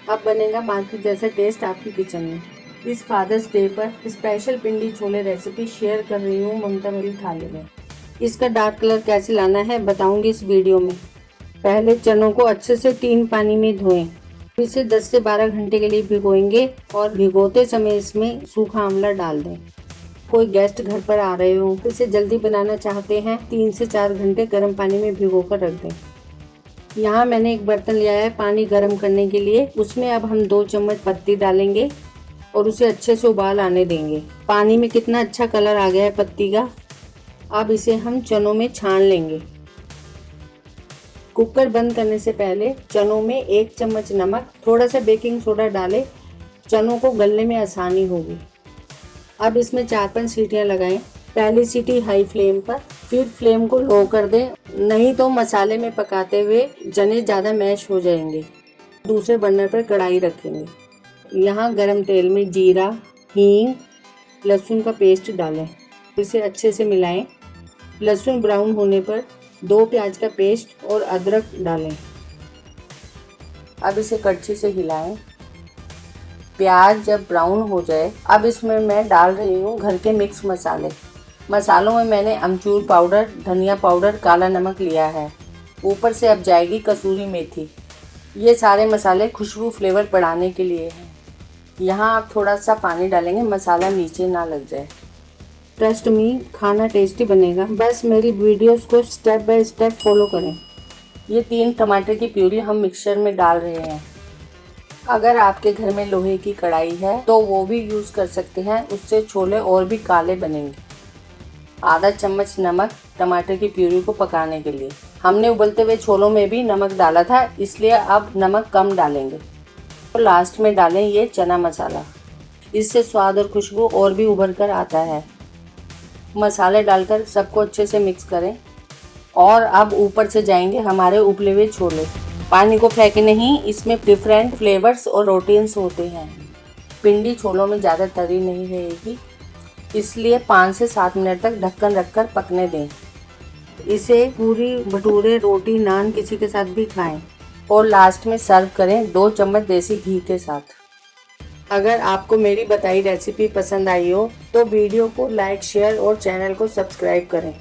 अब बनेगा मार्केट जैसा टेस्ट आपकी किचन में। इस फादर्स डे पर स्पेशल पिंडी छोले रेसिपी शेयर कर रही हूँ ममता मेरी थाली में। इसका डार्क कलर कैसे लाना है बताऊंगी इस वीडियो में। पहले चनों को अच्छे से 3 पानी में धोएं। इसे 10 से 12 घंटे के लिए भिगोएंगे और भिगोते समय इसमें सूखा आंवला डाल दें। कोई गेस्ट घर पर आ रहे हो, इसे जल्दी बनाना चाहते हैं 3 से 4 घंटे गर्म पानी में भिगोकर रख दें। यहाँ मैंने एक बर्तन लिया है पानी गर्म करने के लिए। उसमें अब हम 2 चम्मच पत्ती डालेंगे और उसे अच्छे से उबाल आने देंगे। पानी में कितना अच्छा कलर आ गया है पत्ती का। अब इसे हम चनों में छान लेंगे। कुकर बंद करने से पहले चनों में 1 चम्मच नमक, थोड़ा सा बेकिंग सोडा डालें। चनों को गलने में आसानी होगी। अब इसमें 4-5 सीटियाँ लगाएं। पहली सीटी हाई फ्लेम पर, फिर फ्लेम को लो कर दें, नहीं तो मसाले में पकाते हुए चने ज़्यादा मैश हो जाएंगे। दूसरे बर्नर पर कढ़ाई रखेंगे। यहाँ गरम तेल में जीरा, हींग, लहसुन का पेस्ट डालें। इसे अच्छे से मिलाएं। लहसुन ब्राउन होने पर 2 प्याज का पेस्ट और अदरक डालें। अब इसे कड़छी से हिलाएं। प्याज जब ब्राउन हो जाए, अब इसमें मैं डाल रही हूँ घर के मिक्स मसाले। मसालों में मैंने अमचूर पाउडर, धनिया पाउडर, काला नमक लिया है। ऊपर से अब जाएगी कसूरी मेथी। ये सारे मसाले खुशबू फ्लेवर बढ़ाने के लिए हैं। यहाँ आप थोड़ा सा पानी डालेंगे, मसाला नीचे ना लग जाए। ट्रस्ट मी, खाना टेस्टी बनेगा। बस मेरी वीडियोस को स्टेप बाय स्टेप फॉलो करें। ये 3 टमाटर की प्यूरी हम मिक्सचर में डाल रहे हैं। अगर आपके घर में लोहे की कढ़ाई है तो वो भी यूज़ कर सकते हैं, उससे छोले और भी काले बनेंगे। आधा चम्मच नमक टमाटर की प्यूरी को पकाने के लिए। हमने उबलते हुए छोलों में भी नमक डाला था, इसलिए अब नमक कम डालेंगे। तो लास्ट में डालें ये चना मसाला। इससे स्वाद और खुशबू और भी उभर कर आता है। मसाले डालकर सबको अच्छे से मिक्स करें और अब ऊपर से जाएंगे हमारे उबले हुए छोले। पानी को फेंके नहीं, इसमें डिफरेंट फ्लेवर्स और प्रोटीन्स होते हैं। पिंडी छोलों में ज़्यादा तरी नहीं रहेगी, इसलिए 5 से 7 मिनट तक ढक्कन रखकर पकने दें। इसे पूरी, भटूरे, रोटी, नान किसी के साथ भी खाएं और लास्ट में सर्व करें 2 चम्मच देसी घी के साथ। अगर आपको मेरी बताई रेसिपी पसंद आई हो तो वीडियो को लाइक, शेयर और चैनल को सब्सक्राइब करें।